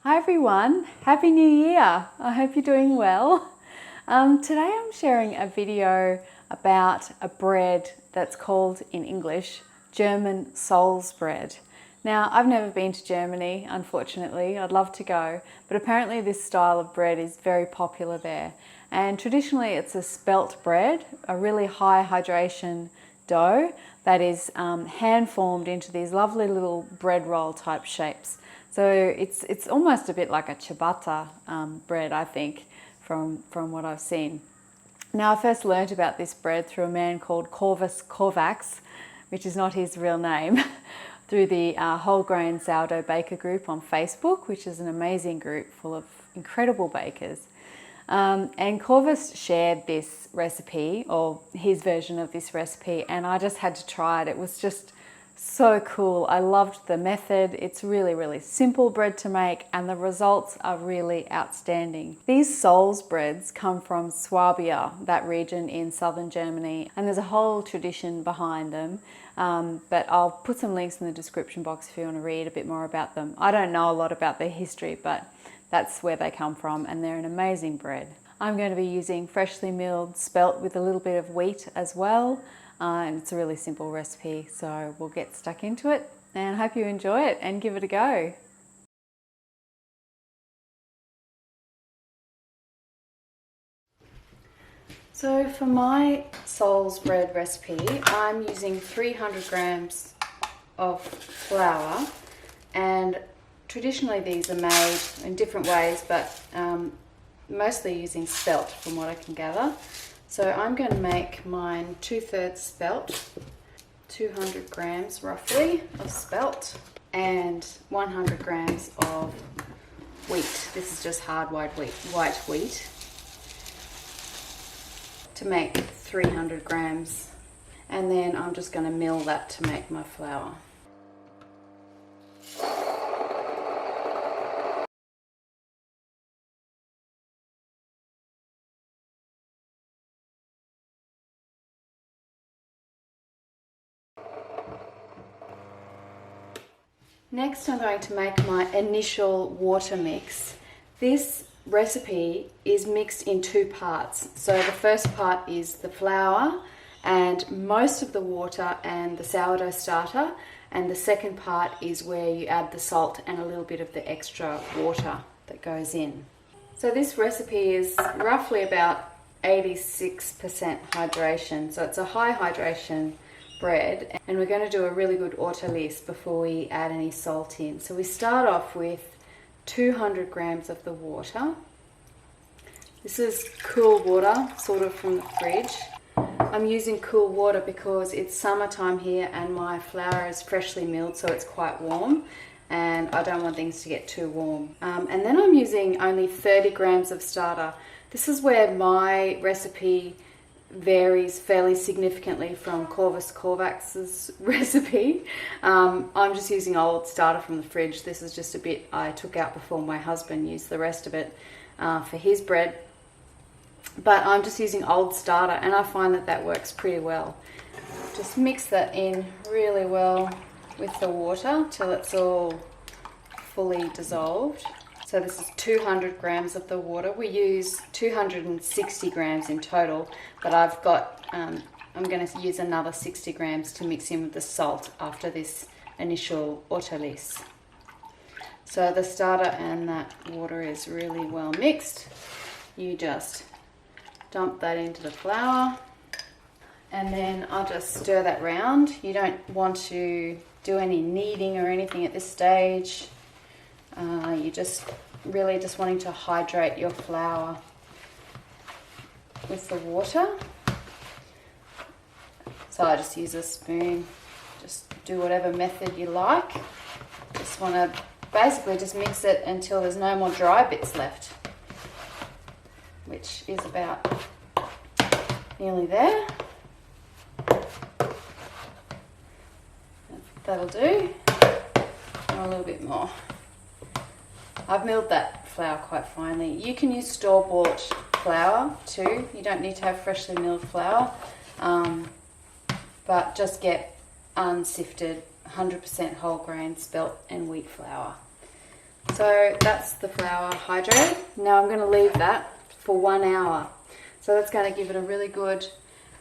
Hi everyone, Happy New Year! I hope you're doing well. Today I'm sharing a video about a bread that's called in English German Souls bread. Now I've never been to Germany, unfortunately. I'd love to go, but apparently this style of bread is very popular there. And traditionally it's a spelt bread, a really high hydration dough that is hand formed into these lovely little bread roll type shapes. So it's almost a bit like a ciabatta bread, I think, from what I've seen. Now, I first learned about this bread through a man called Corvus Corvax, which is not his real name, through the Whole Grain Sourdough Baker group on Facebook, which is an amazing group full of incredible bakers. And Corvus shared this recipe, or his version of this recipe, and I just had to try it. It was just so cool. I loved the method. It's really simple bread to make and the results are really outstanding. These Souls breads come from Swabia, that region in southern Germany, and there's a whole tradition behind them. But I'll put some links in the description box if you want to read a bit more about them. I don't know a lot about their history, but that's where they come from and they're an amazing bread. I'm going to be using freshly milled spelt with a little bit of wheat as well. And it's a really simple recipe, so we'll get stuck into it and I hope you enjoy it and give it a go. So for my Souls bread recipe, I'm using 300 grams of flour, and traditionally these are made in different ways, but mostly using spelt from what I can gather. So I'm going to make mine 2/3 spelt, 200 grams roughly of spelt, and 100 grams of wheat. This is just hard white wheat, to make 300 grams. And then I'm just going to mill that to make my flour. Next I'm going to make my initial water mix. This recipe is mixed in two parts. So the first part is the flour and most of the water and the sourdough starter, and the second part is where you add the salt and a little bit of the extra water that goes in. So this recipe is roughly about 86% hydration, so it's a high hydration bread, and we're going to do a really good hortalice before we add any salt in. So we start off with 200 grams of the water. This is cool water, sort of from the fridge. I'm using cool water because it's summertime here and my flour is freshly milled, so it's quite warm and I don't want things to get too warm. And then I'm using only 30 grams of starter. This is where my recipe varies fairly significantly from Corvus Corvax's recipe. I'm just using old starter from the fridge. This is just a bit I took out before my husband used the rest of it for his bread. But I'm just using old starter and I find that that works pretty well. Just mix that in really well with the water till it's all fully dissolved. So this is 200 grams of the water. We use 260 grams in total, but I've got, I'm going to use another 60 grams to mix in with the salt after this initial hortalice. So the starter and that water is really well mixed. You just dump that into the flour and then I'll just stir that round. You don't want to do any kneading or anything at this stage. You just really just wanting to hydrate your flour with the water. So I just use a spoon, just do whatever method you like. Just want to basically just mix it until there's no more dry bits left, which is about nearly there. That'll do, and a little bit more. I've milled that flour quite finely. You can use store-bought flour too. You don't need to have freshly milled flour, but just get unsifted 100% whole grain spelt and wheat flour. So that's the flour hydrated. Now I'm going to leave that for 1 hour. So that's going to give it a really good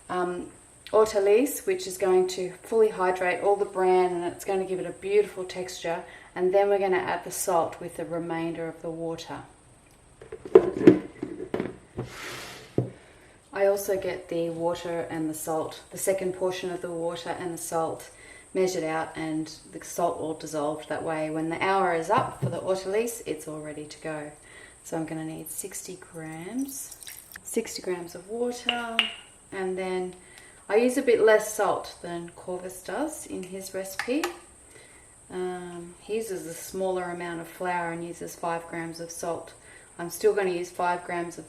hortalice, which is going to fully hydrate all the bran, and it's going to give it a beautiful texture. And then we're going to add the salt with the remainder of the water. I also get the water and the salt, the second portion of the water and the salt measured out, and the salt all dissolved. That way when the hour is up for the hortalice, it's all ready to go. So I'm going to need 60 grams of water, and then I use a bit less salt than Corvus does in his recipe. He uses a smaller amount of flour and uses 5 grams of salt. I'm still going to use 5 grams of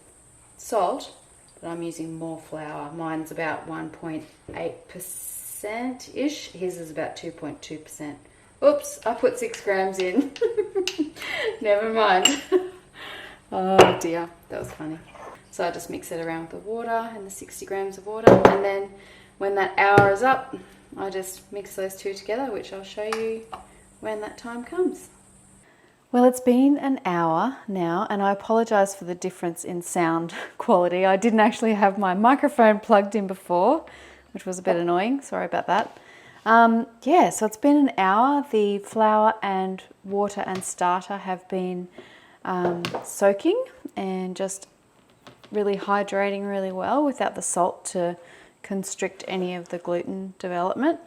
salt, but I'm using more flour. Mine's about 1.8%-ish. His is about 2.2%. Oops, I put 6 grams in. Never mind. Oh dear, that was funny. So I just mix it around with the water and the 60 grams of water, and then when that hour is up, I just mix those two together, which I'll show you when that time comes. Well, it's been an hour now, and I apologise for the difference in sound quality. I didn't actually have my microphone plugged in before, which was a bit annoying. Sorry about that. Yeah, so it's been an hour. The flour and water and starter have been soaking and just really hydrating really well without the salt to constrict any of the gluten development.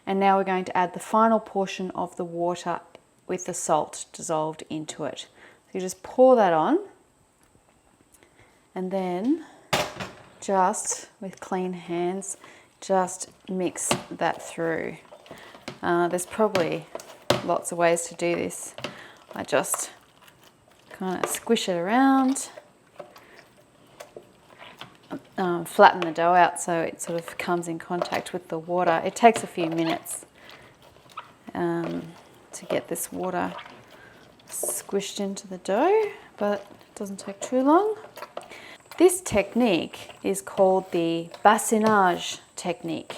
And now we're going to add the final portion of the water with the salt dissolved into it. So you just pour that on, and then just with clean hands, just mix that through. There's probably lots of ways to do this. I just kind of squish it around, flatten the dough out so it sort of comes in contact with the water. It takes a few minutes to get this water squished into the dough, but it doesn't take too long. This technique is called the bassinage technique,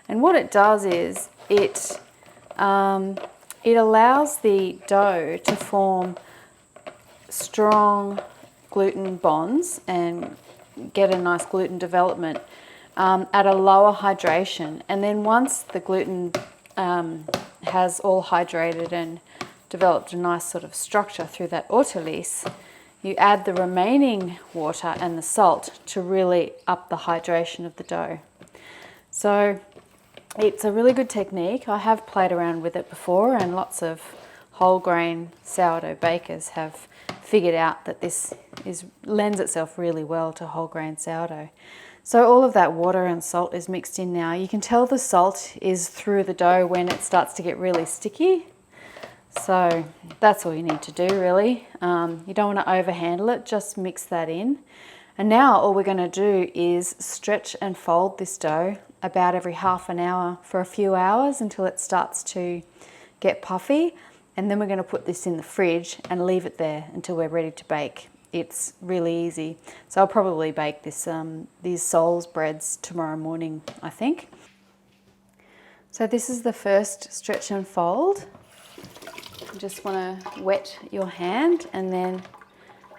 and what it does is it allows the dough to form strong gluten bonds and get a nice gluten development at a lower hydration. And then once the gluten has all hydrated and developed a nice sort of structure through that hortalice, you add the remaining water and the salt to really up the hydration of the dough. So it's a really good technique. I have played around with it before, and lots of whole grain sourdough bakers have figured out that this lends itself really well to whole grain sourdough. So all of that water and salt is mixed in now. You can tell the salt is through the dough when it starts to get really sticky. So that's all you need to do really. You don't want to overhandle it, just mix that in. And now all we're going to do is stretch and fold this dough about every half an hour for a few hours until it starts to get puffy. And then we're going to put this in the fridge and leave it there until we're ready to bake. It's really easy. So I'll probably bake these Souls breads tomorrow morning, I think. So this is the first stretch and fold. You just want to wet your hand and then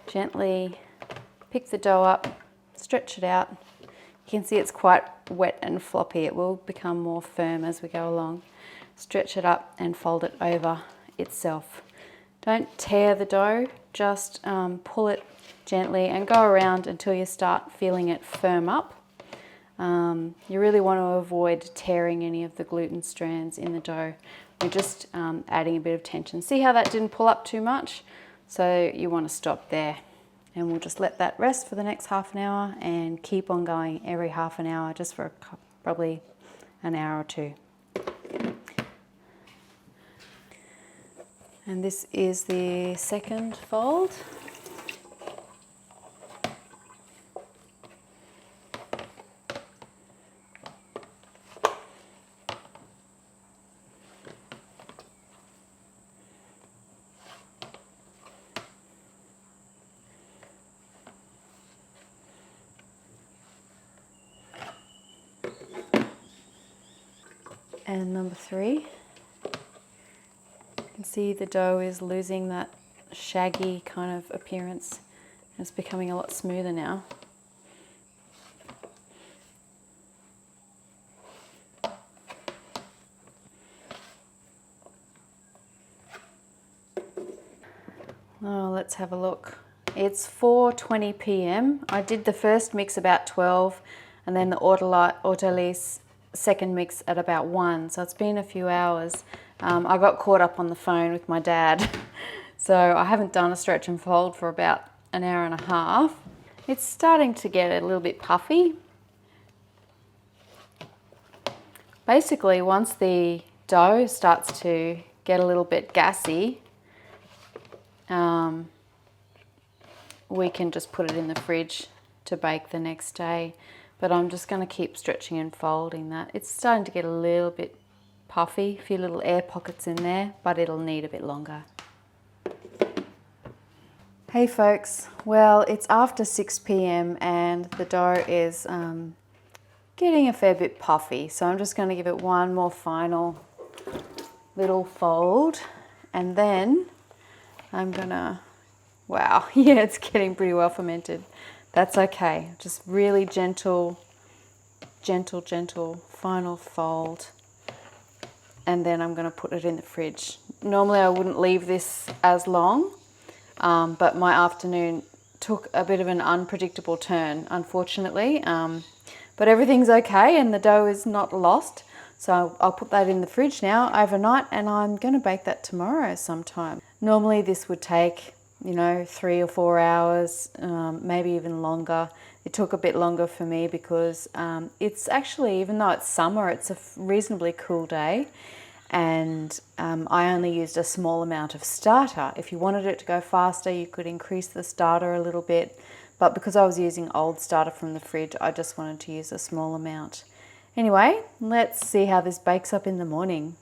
gently pick the dough up, stretch it out. You can see it's quite wet and floppy. It will become more firm as we go along. Stretch it up and fold it over itself. Don't tear the dough, just pull it gently and go around until you start feeling it firm up. You really want to avoid tearing any of the gluten strands in the dough. We're just adding a bit of tension. See how that didn't pull up too much? So you want to stop there. And we'll just let that rest for the next half an hour and keep on going every half an hour, just for probably an hour or two. And this is the second fold. And number 3. You can see the dough is losing that shaggy kind of appearance. It's becoming a lot smoother now. Oh, let's have a look. It's 4:20 p.m. I did the first mix about 12 and then the Autolyse second mix at about 1. So it's been a few hours. I got caught up on the phone with my dad. So I haven't done a stretch and fold for about an hour and a half. It's starting to get a little bit puffy. Basically, once the dough starts to get a little bit gassy, we can just put it in the fridge to bake the next day. But I'm just going to keep stretching and folding that. It's starting to get a little bit puffy, a few little air pockets in there, but it'll need a bit longer. Hey folks, well, it's after 6 p.m. and the dough is getting a fair bit puffy. So I'm just going to give it one more final little fold, and then I'm gonna, wow, yeah, it's getting pretty well fermented. That's okay. Just really gentle final fold. And then I'm gonna put it in the fridge. Normally I wouldn't leave this as long, but my afternoon took a bit of an unpredictable turn, unfortunately. But everything's okay and the dough is not lost. So I'll put that in the fridge now overnight, and I'm gonna bake that tomorrow sometime. Normally this would take, 3 or 4 hours, maybe even longer. It took a bit longer for me because it's actually, even though it's summer, it's a reasonably cool day, and I only used a small amount of starter. If you wanted it to go faster, you could increase the starter a little bit, but because I was using old starter from the fridge, I just wanted to use a small amount. Anyway, let's see how this bakes up in the morning.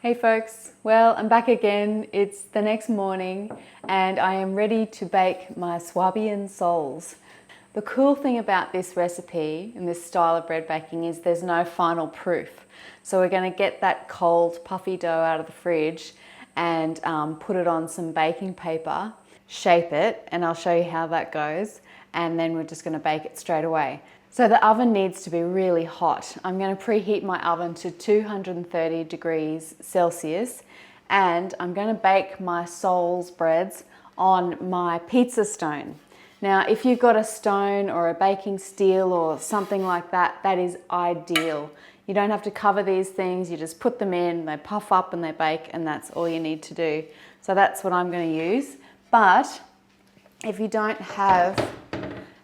Hey folks, well, I'm back again. It's the next morning and I am ready to bake my Swabian soles. The cool thing about this recipe and this style of bread baking is there's no final proof. So we're going to get that cold puffy dough out of the fridge and put it on some baking paper, shape it, and I'll show you how that goes, and then we're just going to bake it straight away. So the oven needs to be really hot. I'm going to preheat my oven to 230 degrees Celsius, and I'm going to bake my soles breads on my pizza stone. Now, if you've got a stone or a baking steel or something like that, that is ideal. You don't have to cover these things, you just put them in, they puff up and they bake, and that's all you need to do. So that's what I'm going to use. But if you don't have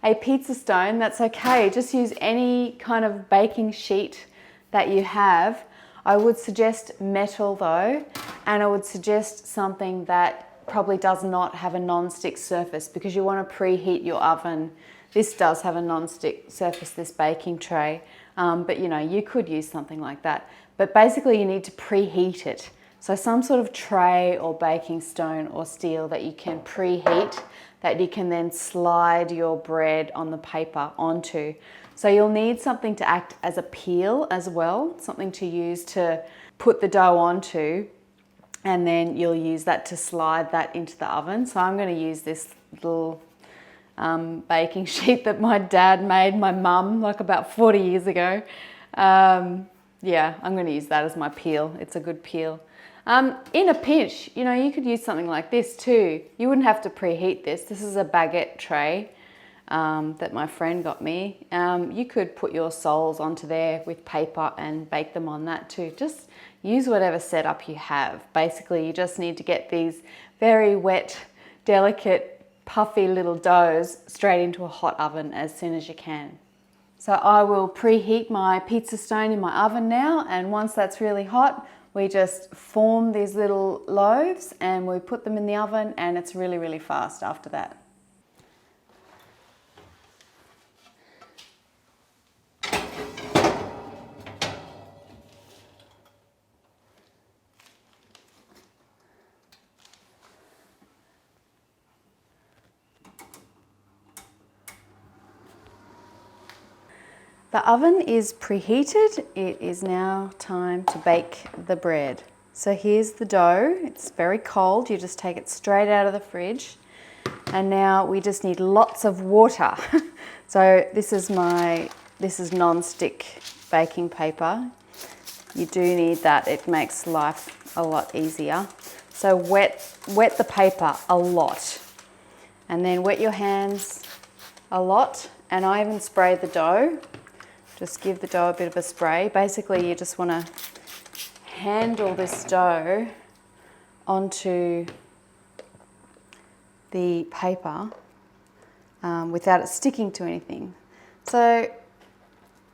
a pizza stone, that's okay. Just use any kind of baking sheet that you have. I would suggest metal though, and I would suggest something that probably does not have a non-stick surface, because you want to preheat your oven. This does have a non-stick surface, this baking tray, but you could use something like that. But basically you need to preheat it. So some sort of tray or baking stone or steel that you can preheat, that you can then slide your bread on the paper onto. So you'll need something to act as a peel as well, something to use to put the dough onto, and then you'll use that to slide that into the oven. So I'm going to use this little baking sheet that my dad made, my mum, like about 40 years ago. Yeah, I'm going to use that as my peel. It's a good peel. In a pinch, you could use something like this too. You wouldn't have to preheat this. This is a baguette tray that my friend got me. You could put your soles onto there with paper and bake them on that too. Just use whatever setup you have. Basically, you just need to get these very wet, delicate, puffy little doughs straight into a hot oven as soon as you can. So I will preheat my pizza stone in my oven now, and once that's really hot, we just form these little loaves and we put them in the oven, and it's really, really fast after that. The oven is preheated. It is now time to bake the bread. So here's the dough. It's very cold. You just take it straight out of the fridge. And now we just need lots of water. So this is non-stick baking paper. You do need that. It makes life a lot easier. So wet the paper a lot. And then wet your hands a lot. And I even spray the dough. Just give the dough a bit of a spray. Basically, you just want to handle this dough onto the paper without it sticking to anything. So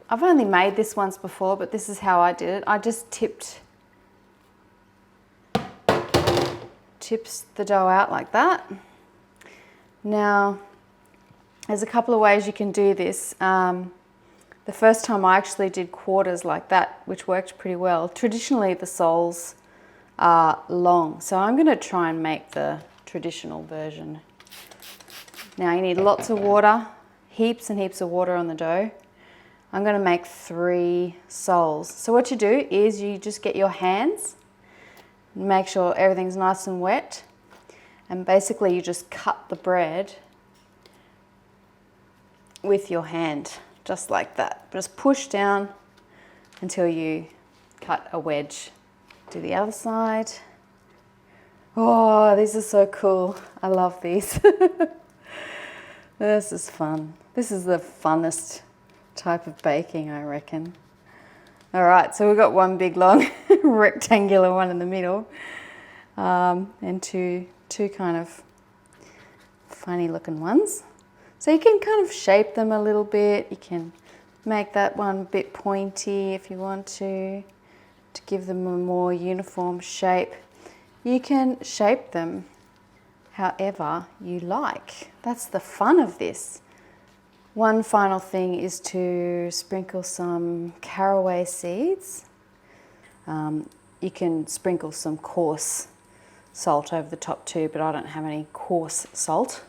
I've only made this once before, but this is how I did it. I just tips the dough out like that. Now, there's a couple of ways you can do this. The first time I actually did quarters like that, which worked pretty well. Traditionally, the soles are long, so I'm going to try and make the traditional version. Now you need lots of water, heaps and heaps of water on the dough. I'm going to make 3 soles. So what you do is you just get your hands, make sure everything's nice and wet, and basically you just cut the bread with your hand, just like that. Just push down until you cut a wedge. Do the other side. Oh, these are so cool. I love these. This is fun. This is the funnest type of baking, I reckon. All right, so we've got one big long rectangular one in the middle, and two kind of funny looking ones. So you can kind of shape them a little bit. You can make that one a bit pointy if you want to give them a more uniform shape. You can shape them however you like. That's the fun of this. One final thing is to sprinkle some caraway seeds. You can sprinkle some coarse salt over the top too, but I don't have any coarse salt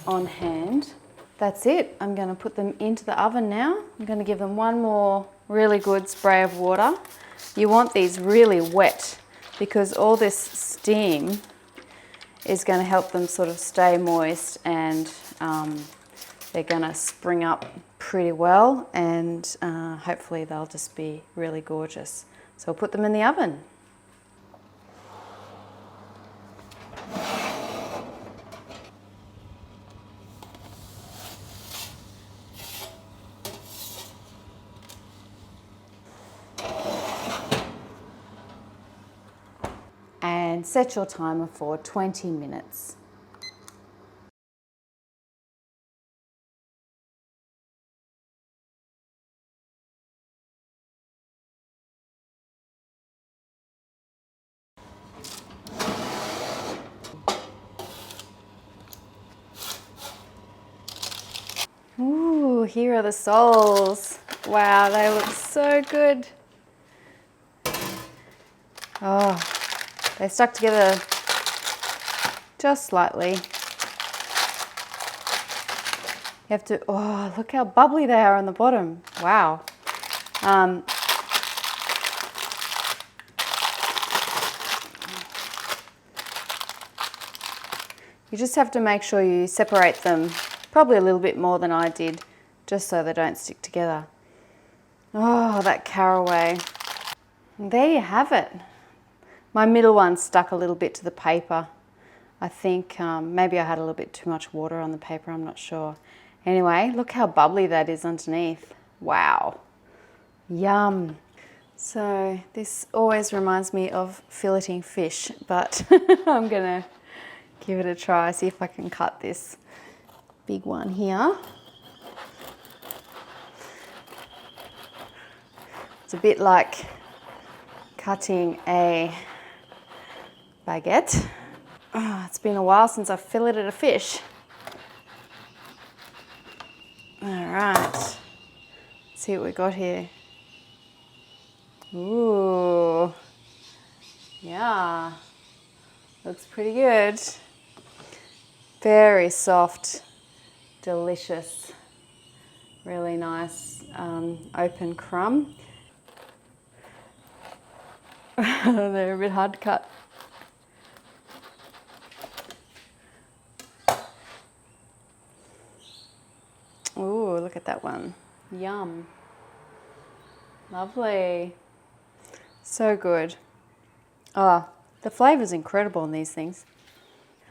on hand. That's it. I'm going to put them into the oven now. I'm going to give them one more really good spray of water. You want these really wet because all this steam is going to help them sort of stay moist, and they're going to spring up pretty well, and hopefully they'll just be really gorgeous. So I'll put them in the oven. And set your timer for 20 minutes. Ooh, here are the soles. Wow, they look so good. Oh, they stuck together just slightly. You have to, oh, look how bubbly they are on the bottom. Wow. You just have to make sure you separate them probably a little bit more than I did, just so they don't stick together. Oh, that caraway. And there you have it. My middle one stuck a little bit to the paper. I think maybe I had a little bit too much water on the paper, I'm not sure. Anyway, look how bubbly that is underneath. Wow. Yum. So this always reminds me of filleting fish, but I'm gonna give it a try, see if I can cut this big one here. It's a bit like cutting a baguette. Oh, it's been a while since I've filleted a fish. All right, let's see what we got here. Ooh, yeah, looks pretty good. Very soft, delicious, really nice open crumb. They're a bit hard to cut. Ooh, look at that one. Yum. Lovely. So good. Oh, the flavor's incredible in these things.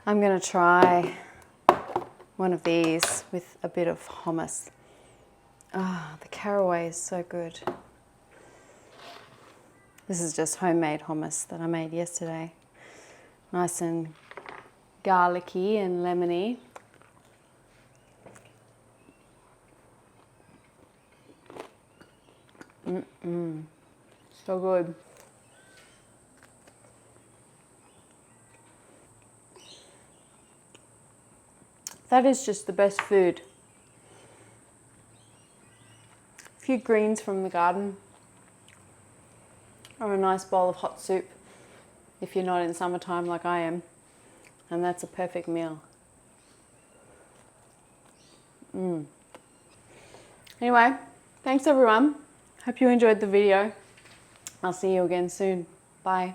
I'm going to try one of these with a bit of hummus. Ah, the caraway is so good. This is just homemade hummus that I made yesterday. Nice and garlicky and lemony. So good. That is just the best food. A few greens from the garden, or a nice bowl of hot soup if you're not in summertime like I am, and that's a perfect meal. Anyway, thanks everyone. Hope you enjoyed the video. I'll see you again soon. Bye.